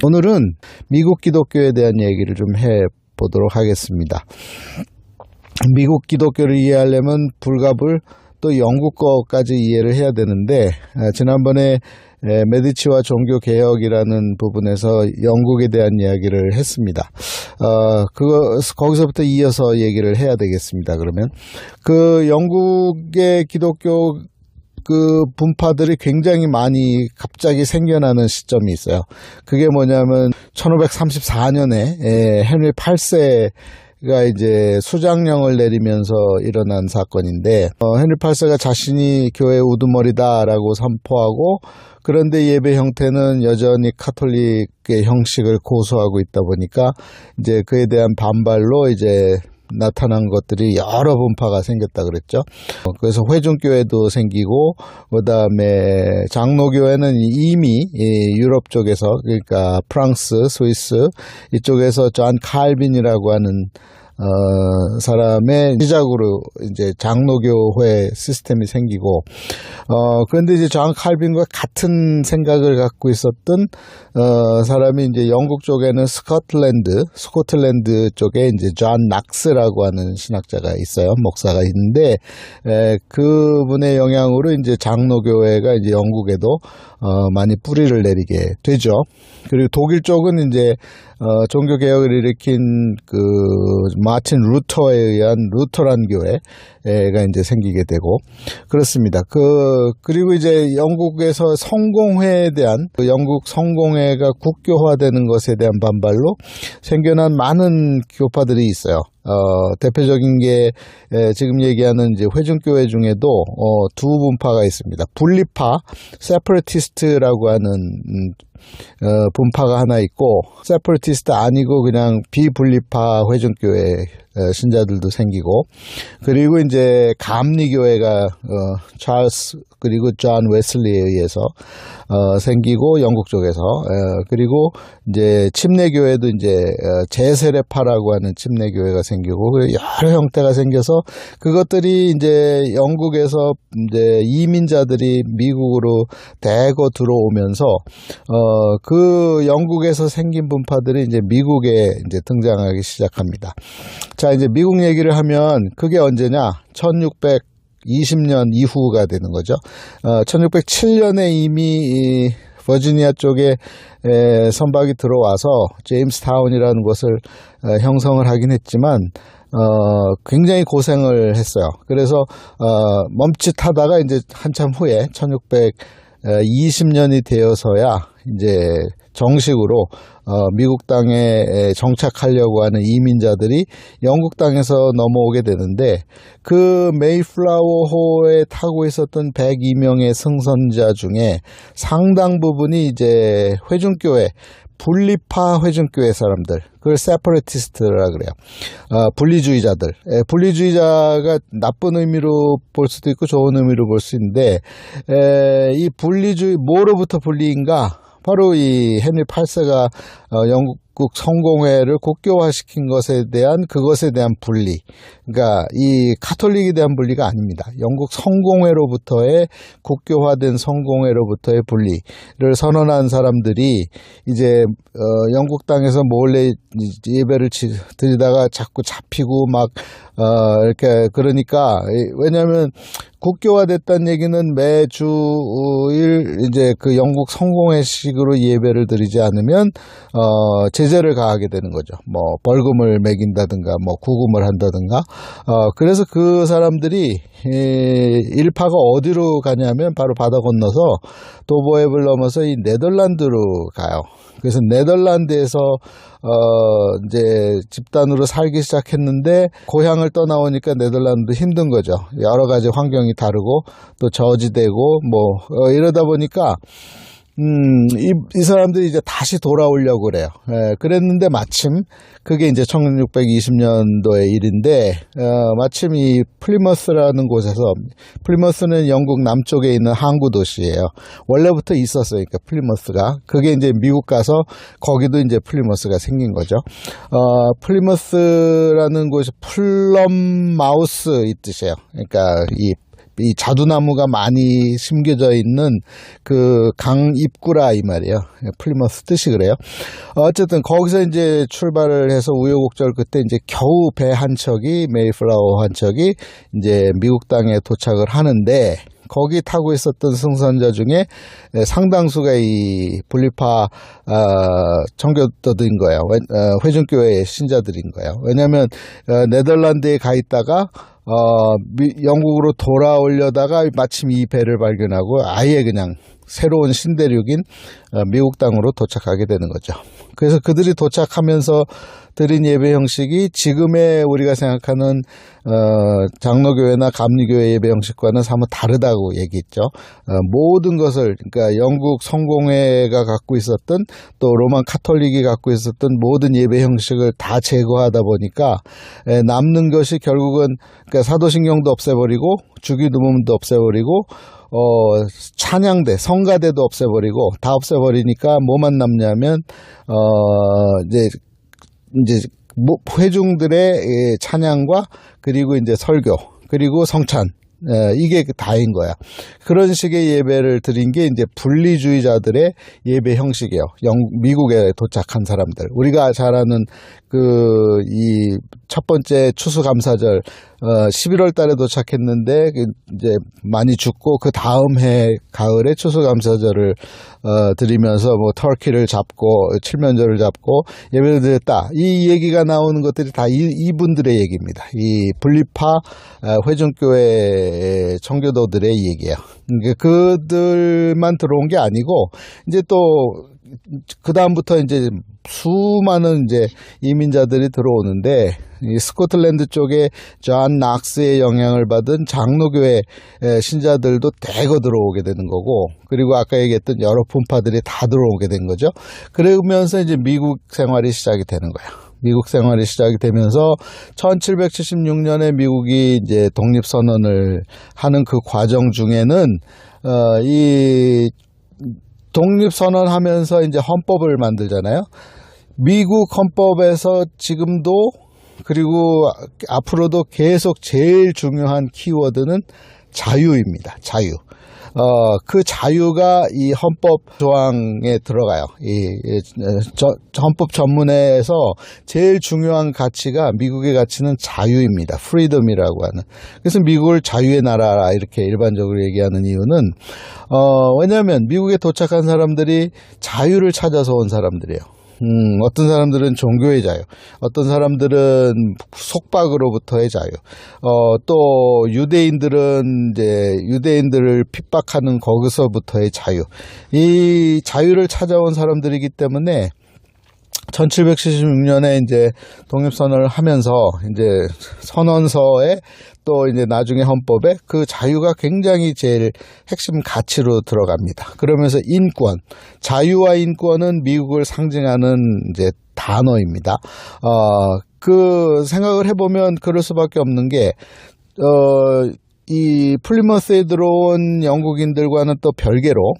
오늘은 미국 기독교에 대한 얘기를 좀 해보도록 하겠습니다. 미국 기독교를 이해하려면 불가불 또 영국 거까지 이해를 해야 되는데, 지난번에 메디치와 종교개혁이라는 부분에서 영국에 대한 이야기를 했습니다. 거기서부터 이어서 얘기를 해야 되겠습니다. 그러면 그 영국의 기독교 분파들이 굉장히 많이 갑자기 생겨나는 시점이 있어요. 그게 뭐냐면 1534년에 헨리 8세가 이제 수장령을 내리면서 일어난 사건인데, 헨리 8세가 자신이 교회 우두머리다라고 선포하고, 그런데 예배 형태는 여전히 카톨릭의 형식을 고수하고 있다 보니까 이제 그에 대한 반발로 이제 나타난 것들이 여러 분파가 생겼다 그랬죠. 그래서 회중교회도 생기고, 그 다음에 장로교회는 이미 유럽 쪽에서, 그러니까 프랑스, 스위스 이쪽에서 존 칼빈이라고 하는 사람의 시작으로 이제 장로교회 시스템이 생기고, 그런데 이제 존 칼빈과 같은 생각을 갖고 있었던 사람이 이제 영국 쪽에는 스코틀랜드 쪽에 이제 존 낙스라고 하는 신학자가 있어요. 목사가 있는데, 그분의 영향으로 이제 장로교회가 이제 영국에도 많이 뿌리를 내리게 되죠. 그리고 독일 쪽은 이제 종교개혁을 일으킨 그 마틴 루터에 의한 루터란 교회가 이제 생기게 되고 그렇습니다. 그리고 이제 영국에서 성공회에 대한 영국 성공회가 국교화되는 것에 대한 반발로 생겨난 많은 교파들이 있어요. 대표적인 게 지금 얘기하는 이제 회중교회 중에도 두 분파가 있습니다. 분리파, 세퍼레티스트라고 하는 분파가 하나 있고, 세퍼레티스트 아니고 그냥 비분리파 회중교회 신자들도 생기고, 그리고 이제 감리교회가 찰스 그리고 존 웨슬리에 의해서 생기고, 영국 쪽에서, 그리고 이제 침례교회도 이제 제세례파라고 하는 침례교회가 생기고, 여러 형태가 생겨서 그것들이 이제 영국에서 이제 이민자들이 미국으로 대거 들어오면서 그 영국에서 생긴 분파들이 이제 미국에 이제 등장하기 시작합니다. 자, 이제 미국 얘기를 하면 그게 언제냐? 1620년 이후가 되는 거죠. 1607년에 이미 버지니아 쪽에 선박이 들어와서 제임스타운이라는 곳을 형성을 하긴 했지만 굉장히 고생을 했어요. 그래서 멈칫하다가 이제 한참 후에 1620년이 되어서야 이제 정식으로 미국 땅에 정착하려고 하는 이민자들이 영국 땅에서 넘어오게 되는데, 그 메이플라워호에 타고 있었던 102명의 승선자 중에 상당 부분이 이제 회중교회, 분리파 회중교회 사람들, 그걸 세퍼레티스트라 그래요. 분리주의자들. 분리주의자가 나쁜 의미로 볼 수도 있고 좋은 의미로 볼 수 있는데, 이 분리주의, 뭐로부터 분리인가? 바로 이 헨리 8세가 영국 성공회를 국교화시킨 그것에 대한 분리. 그러니까 이 카톨릭에 대한 분리가 아닙니다. 영국 성공회로부터의 국교화된 성공회로부터의 분리를 선언한 사람들이 이제 영국 땅에서 몰래 예배를 드리다가 자꾸 잡히고 막 이렇게, 그러니까, 왜냐하면 국교화됐다는 얘기는 매주일 이제 그 영국 성공회식으로 예배를 드리지 않으면 제재를 가하게 되는 거죠. 뭐 벌금을 매긴다든가 뭐 구금을 한다든가. 그래서 그 사람들이 일파가 어디로 가냐면 바로 바다 건너서 도보앱을 넘어서 이 네덜란드로 가요. 그래서 네덜란드에서 이제 집단으로 살기 시작했는데, 고향을 떠나오니까 네덜란드도 힘든 거죠. 여러 가지 환경이 다르고 또 저지되고 뭐 이러다 보니까 이 사람들이 이제 다시 돌아오려고 그래요. 그랬는데 마침 그게 이제 1620년도의 일인데, 마침 이 플리머스라는 곳에서, 플리머스는 영국 남쪽에 있는 항구 도시예요. 원래부터 있었어요. 그러니까 플리머스가. 그게 이제 미국 가서 거기도 이제 플리머스가 생긴 거죠. 플리머스라는 곳이 플럼 마우스 이 뜻이에요. 그러니까 이 이 자두나무가 많이 심겨져 있는 그 강 입구라 이 말이에요. 플리머스 뜻이 그래요. 어쨌든 거기서 이제 출발을 해서 우여곡절 끝에 이제 겨우 배 한 척이 메이플라워 한 척이 이제 미국 땅에 도착을 하는데, 거기 타고 있었던 승선자 중에 상당수가 이 분리파 청교도들인 거예요. 회중교회 신자들인 거예요. 왜냐하면 네덜란드에 가 있다가 영국으로 돌아오려다가 마침 이 배를 발견하고 아예 그냥 새로운 신대륙인 미국 땅으로 도착하게 되는 거죠. 그래서 그들이 도착하면서 드린 예배 형식이 지금의 우리가 생각하는 장로교회나 감리교회 예배 형식과는 사뭇 다르다고 얘기했죠. 모든 것을, 그러니까 영국 성공회가 갖고 있었던, 또 로만 카톨릭이 갖고 있었던 모든 예배 형식을 다 제거하다 보니까 남는 것이 결국은, 그러니까 사도신경도 없애버리고 주기도문도 없애버리고 찬양대, 성가대도 없애버리고 다 없애버리니까 뭐만 남냐면 이제 회중들의 찬양과 그리고 이제 설교 그리고 성찬, 이게 다인 거야. 그런 식의 예배를 드린 게 이제 분리주의자들의 예배 형식이에요. 미국에 도착한 사람들. 우리가 잘 아는 이 첫 번째 추수감사절 11월 달에 도착했는데 이제 많이 죽고 그 다음 해 가을에 추수감사절을 드리면서 뭐 터키를 잡고 칠면조를 잡고 예배를 드렸다. 이 얘기가 나오는 것들이 다 이분들의 얘기입니다. 이 분리파 회중교회 청교도들의 얘기예요. 그들만 들어온 게 아니고 이제 또 그 다음부터 이제 수많은 이제 이민자들이 들어오는데, 이 스코틀랜드 쪽에 존 낙스의 영향을 받은 장로교회 신자들도 대거 들어오게 되는 거고, 그리고 아까 얘기했던 여러 분파들이 다 들어오게 된 거죠. 그러면서 이제 미국 생활이 시작이 되는 거예요. 미국 생활이 시작이 되면서 1776년에 미국이 이제 독립선언을 하는 그 과정 중에는 이 독립선언하면서 이제 헌법을 만들잖아요. 미국 헌법에서 지금도 그리고 앞으로도 계속 제일 중요한 키워드는 자유입니다. 자유. 그 자유가 이 헌법 조항에 들어가요. 헌법 전문에서 제일 중요한 가치가, 미국의 가치는 자유입니다. 프리덤이라고 하는. 그래서 미국을 자유의 나라 이렇게 일반적으로 얘기하는 이유는 왜냐하면 미국에 도착한 사람들이 자유를 찾아서 온 사람들이에요. 어떤 사람들은 종교의 자유, 어떤 사람들은 속박으로부터의 자유, 또 유대인들은 이제 유대인들을 핍박하는 거기서부터의 자유. 이 자유를 찾아온 사람들이기 때문에 1776년에 이제 독립선언을 하면서 이제 선언서에 또 이제 나중에 헌법에 그 자유가 굉장히 제일 핵심 가치로 들어갑니다. 그러면서 인권, 자유와 인권은 미국을 상징하는 이제 단어입니다. 그 생각을 해보면 그럴 수밖에 없는 게, 이 플리머스에 들어온 영국인들과는 또 별개로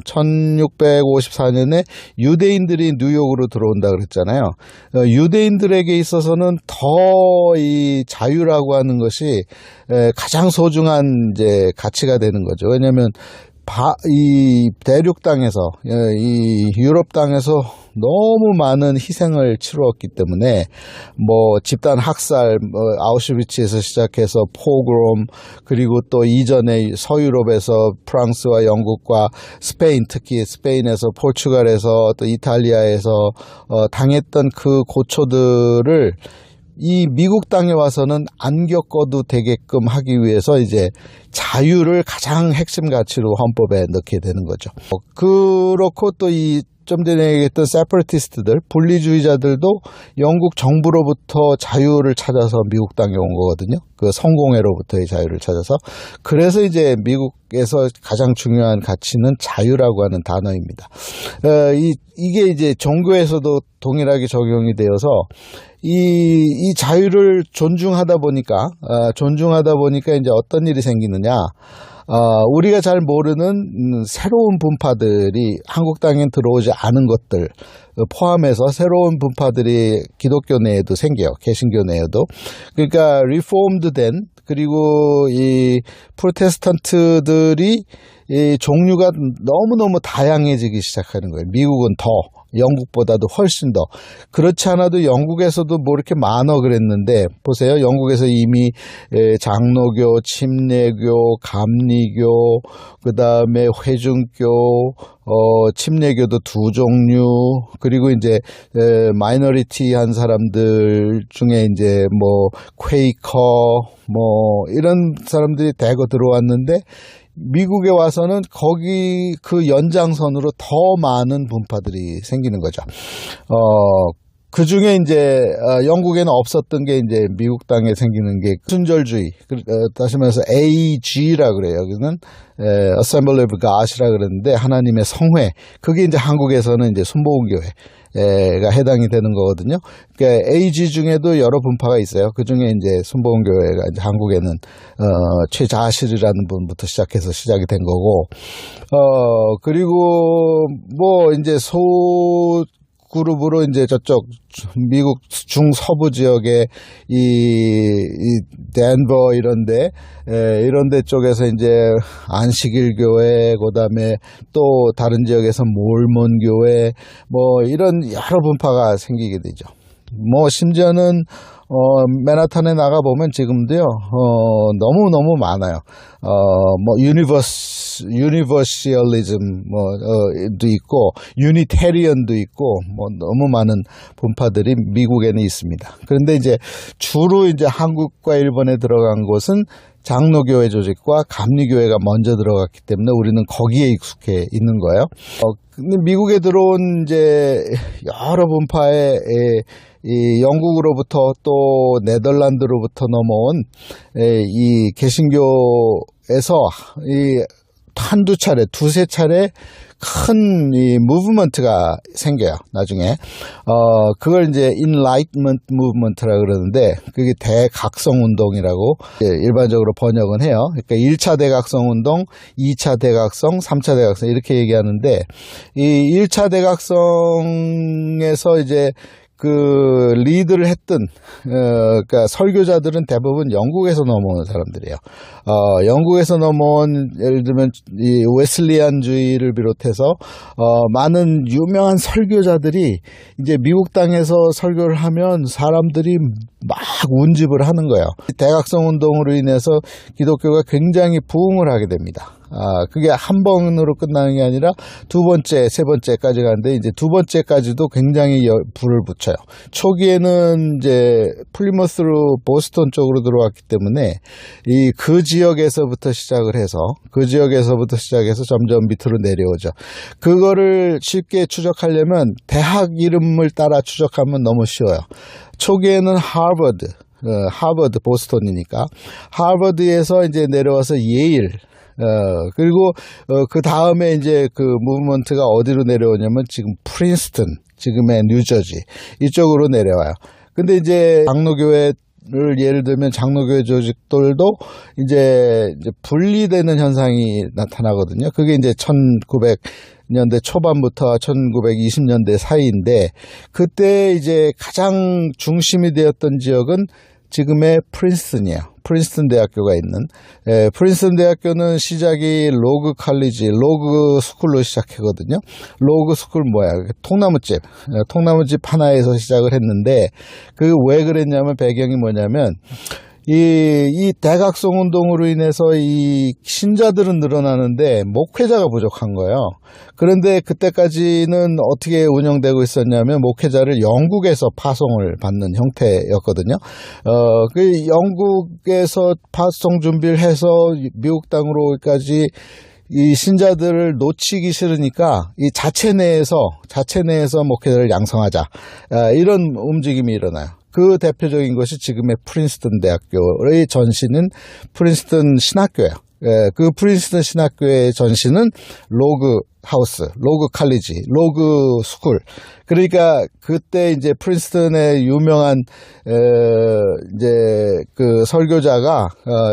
1654년에 유대인들이 뉴욕으로 들어온다 그랬잖아요. 유대인들에게 있어서는 더 이 자유라고 하는 것이 가장 소중한 이제 가치가 되는 거죠. 왜냐하면 이 대륙 땅에서, 이 유럽 땅에서 너무 많은 희생을 치루었기 때문에 뭐 집단 학살, 아우슈비츠에서 시작해서 포그롬, 그리고 또 이전에 서유럽에서 프랑스와 영국과 스페인, 특히 스페인에서, 포르투갈에서, 또 이탈리아에서 당했던 그 고초들을 이 미국 땅에 와서는 안 겪어도 되게끔 하기 위해서 이제 자유를 가장 핵심 가치로 헌법에 넣게 되는 거죠. 그렇고 또 이 좀 전에 얘기했던 세퍼레티스트들, 분리주의자들도 영국 정부로부터 자유를 찾아서 미국 땅에 온 거거든요. 그 성공회로부터의 자유를 찾아서. 그래서 이제 미국에서 가장 중요한 가치는 자유라고 하는 단어입니다. 이게 이제 종교에서도 동일하게 적용이 되어서 이 자유를 존중하다 보니까 이제 어떤 일이 생기느냐. 우리가 잘 모르는 새로운 분파들이 한국 땅에 들어오지 않은 것들 포함해서 새로운 분파들이 기독교 내에도 생겨요. 개신교 내에도. 그러니까 리폼드된 그리고 이 프로테스탄트들이 이 종류가 너무너무 다양해지기 시작하는 거예요. 미국은 더, 영국보다도 훨씬 더. 그렇지 않아도 영국에서도 뭐 이렇게 많아 그랬는데 보세요. 영국에서 이미 장로교, 침례교, 감리교, 그 다음에 회중교, 침례교도 두 종류, 그리고 이제 마이너리티한 사람들 중에 이제 뭐 퀘이커 뭐 이런 사람들이 대거 들어왔는데 미국에 와서는 거기 그 연장선으로 더 많은 분파들이 생기는 거죠. 그 중에 이제 영국에는 없었던 게 이제 미국 땅에 생기는 게 순절주의, 다시 말해서 AG라 그래요. 여기는 Assembly of God이라 그러는데 하나님의 성회. 그게 이제 한국에서는 이제 순복음교회가 해당이 되는 거거든요. 그러니까 AG 중에도 여러 분파가 있어요. 그 중에 이제 순복음교회가 이제 한국에는 최자실이라는 분부터 시작해서 시작이 된 거고, 그리고 뭐 이제 그룹으로 이제 저쪽 미국 중서부 지역에 이 덴버 이런데 쪽에서 이제 안식일 교회, 그다음에 또 다른 지역에서 몰몬 교회 뭐 이런 여러 분파가 생기게 되죠. 뭐 심지어는 맨하탄에 나가 보면 지금도요 너무 많아요. 뭐 유니버셜리즘 도 있고 유니테리언도 있고 뭐 너무 많은 분파들이 미국에는 있습니다. 그런데 이제 주로 이제 한국과 일본에 들어간 곳은 장로교회 조직과 감리교회가 먼저 들어갔기 때문에 우리는 거기에 익숙해 있는 거예요. 근데 미국에 들어온 이제 여러 분파의 이 영국으로부터 또 네덜란드로부터 넘어온 이 개신교에서 이 한두 차례, 두세 차례 큰 이 무브먼트가 생겨요. 나중에 그걸 이제 Enlightenment Movement라 그러는데 그게 대각성 운동이라고 일반적으로 번역은 해요. 그러니까 1차 대각성 운동, 2차 대각성, 3차 대각성 이렇게 얘기하는데 이 1차 대각성에서 이제 그 리드를 했던 그러니까 설교자들은 대부분 영국에서 넘어온 사람들이에요. 영국에서 넘어온 예를 들면 이 웨슬리안주의를 비롯해서 많은 유명한 설교자들이 이제 미국 땅에서 설교를 하면 사람들이 막 운집을 하는 거예요. 대각성 운동으로 인해서 기독교가 굉장히 부흥을 하게 됩니다. 그게 한 번으로 끝나는 게 아니라 두 번째, 세 번째까지 가는데 이제 두 번째까지도 굉장히 불을 붙여요. 초기에는 이제 플리머스로 보스턴 쪽으로 들어왔기 때문에 그 지역에서부터 시작을 해서 점점 밑으로 내려오죠. 그거를 쉽게 추적하려면 대학 이름을 따라 추적하면 너무 쉬워요. 초기에는 하버드 보스턴이니까 하버드에서 이제 내려와서 예일, 그리고 그 다음에 이제 그 무브먼트가 어디로 내려오냐면 지금 프린스턴, 지금의 뉴저지 이쪽으로 내려와요. 근데 이제 장로교회를 예를 들면 장로교회 조직들도 이제 분리되는 현상이 나타나거든요. 그게 이제 1900년대 초반부터 1920년대 사이인데 그때 이제 가장 중심이 되었던 지역은 지금의 프린스턴이에요. 프린스턴 대학교가 있는. 프린스턴 대학교는 시작이 로그 스쿨로 시작하거든요. 로그 스쿨 뭐야? 통나무집 하나에서 시작을 했는데 그게 왜 그랬냐면 배경이 뭐냐면 이 대각성 운동으로 인해서 이 신자들은 늘어나는데 목회자가 부족한 거예요. 그런데 그때까지는 어떻게 운영되고 있었냐면 목회자를 영국에서 파송을 받는 형태였거든요. 그 영국에서 파송 준비를 해서 미국 땅으로까지 이 신자들을 놓치기 싫으니까 이 자체 내에서 목회자를 양성하자. 이런 움직임이 일어나요. 그 대표적인 것이 지금의 프린스턴 대학교의 전신인 프린스턴 신학교예요. 그 프린스턴 신학교의 전신은 로그 하우스, 로그 칼리지, 로그 스쿨. 그러니까 그때 이제 프린스턴의 유명한 이제 그 설교자가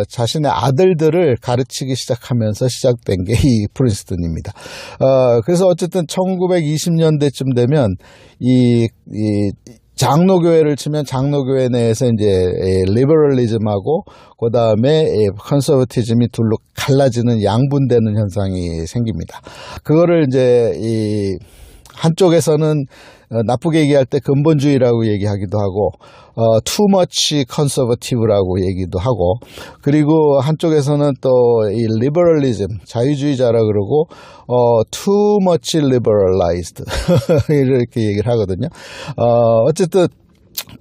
자신의 아들들을 가르치기 시작하면서 시작된 게 이 프린스턴입니다. 그래서 어쨌든 1920년대쯤 되면 이 장로교회를 치면 장로교회 내에서 이제 리버럴리즘하고 그 다음에 컨서버티즘이 둘로 갈라지는 양분되는 현상이 생깁니다. 그거를 이제 이 한쪽에서는 나쁘게 얘기할 때 근본주의라고 얘기하기도 하고 too much conservative라고 얘기도 하고, 그리고 한쪽에서는 또 이 liberalism 자유주의자라 그러고 too much liberalized 이렇게 얘기를 하거든요. 어쨌든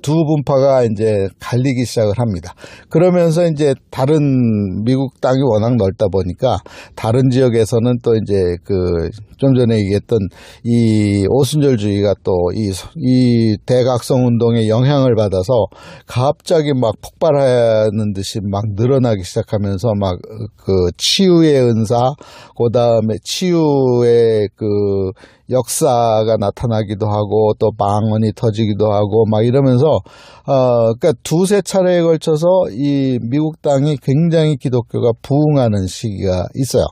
두 분파가 이제 갈리기 시작을 합니다. 그러면서 이제 다른 미국 땅이 워낙 넓다 보니까 다른 지역에서는 또 이제 그 좀 전에 얘기했던 이 오순절주의가 또 이 대각성 운동에 영향을 받아서 갑자기 막 폭발하는 듯이 막 늘어나기 시작하면서 막 그 치유의 은사, 그 다음에 치유의 그 역사가 나타나기도 하고 또 방언이 터지기도 하고 막 이러면서 그러니까 두세 차례에 걸쳐서 이 미국 땅이 굉장히 기독교가 부흥하는 시기가 있어요.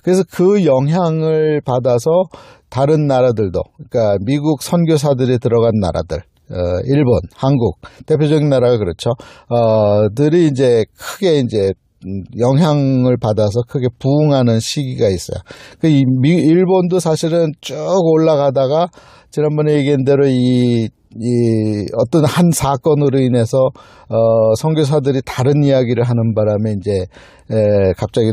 그래서 그 영향을 받아서 다른 나라들도, 그러니까 미국 선교사들이 들어간 나라들, 일본, 한국 대표적인 나라가 그렇죠. 들이 이제 크게 이제 영향을 받아서 크게 부흥하는 시기가 있어요. 일본도 사실은 쭉 올라가다가 지난번에 얘기한 대로 이 어떤 한 사건으로 인해서 선교사들이 다른 이야기를 하는 바람에 이제 갑자기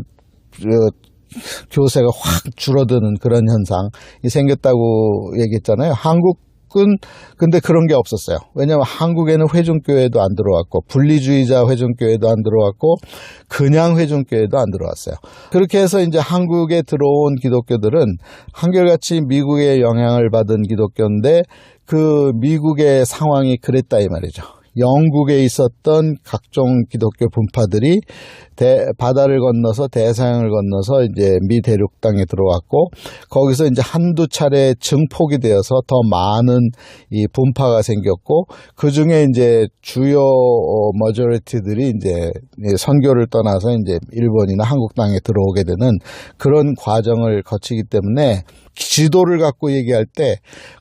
교세가 확 줄어드는 그런 현상이 생겼다고 얘기했잖아요. 한국은 근데 그런 게 없었어요. 왜냐하면 한국에는 회중교회도 안 들어왔고 분리주의자 회중교회도 안 들어왔고 그냥 회중교회도 안 들어왔어요. 그렇게 해서 이제 한국에 들어온 기독교들은 한결같이 미국의 영향을 받은 기독교인데 그 미국의 상황이 그랬다 이 말이죠. 영국에 있었던 각종 기독교 분파들이 바다를 건너서 대서양을 건너서 이제 미 대륙 땅에 들어왔고, 거기서 이제 한두 차례 증폭이 되어서 더 많은 이 분파가 생겼고, 그 중에 이제 주요 머저리티들이 이제 선교를 떠나서 이제 일본이나 한국 땅에 들어오게 되는 그런 과정을 거치기 때문에 지도를 갖고 얘기할 때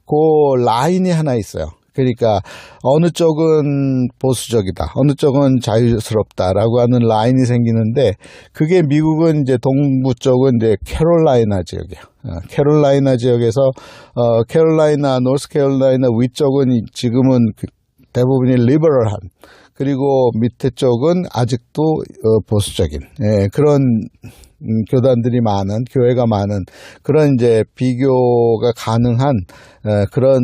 그 라인이 하나 있어요. 그러니까 어느 쪽은 보수적이다, 어느 쪽은 자유스럽다라고 하는 라인이 생기는데, 그게 미국은 이제 동부 쪽은 이제 캐롤라이나 지역이에요. 캐롤라이나 지역에서 캐롤라이나, 노스캐롤라이나 위쪽은 지금은 대부분이 리버럴한, 그리고 밑에 쪽은 아직도 보수적인 그런 교단들이 많은, 교회가 많은 그런 이제 비교가 가능한 그런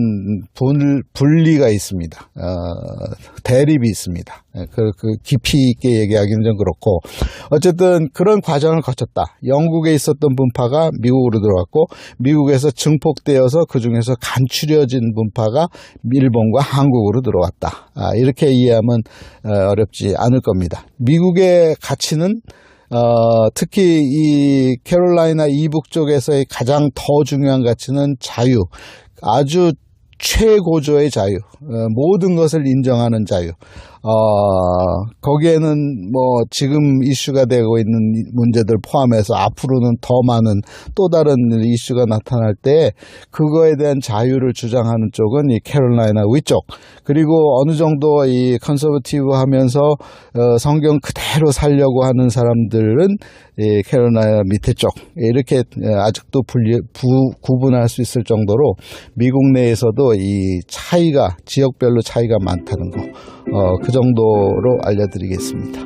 분리가 있습니다. 대립이 있습니다. 그 깊이 있게 얘기하기는 좀 그렇고, 어쨌든 그런 과정을 거쳤다. 영국에 있었던 분파가 미국으로 들어왔고, 미국에서 증폭되어서 그 중에서 간추려진 분파가 일본과 한국으로 들어왔다. 이렇게 이해하면 어렵지 않을 겁니다. 미국의 가치는 특히 이 캐롤라이나 이북 쪽에서의 가장 더 중요한 가치는 자유, 아주 최고조의 자유, 모든 것을 인정하는 자유. 거기에는 뭐 지금 이슈가 되고 있는 문제들 포함해서 앞으로는 더 많은 또 다른 이슈가 나타날 때 그거에 대한 자유를 주장하는 쪽은 이 캐롤라이나 위쪽, 그리고 어느 정도 이 컨서버티브 하면서 성경 그대로 살려고 하는 사람들은 이 캐롤라이나 밑에 쪽, 이렇게 아직도 구분할 수 있을 정도로 미국 내에서도 이 차이가, 지역별로 차이가 많다는 거, 그 정도로 알려드리겠습니다.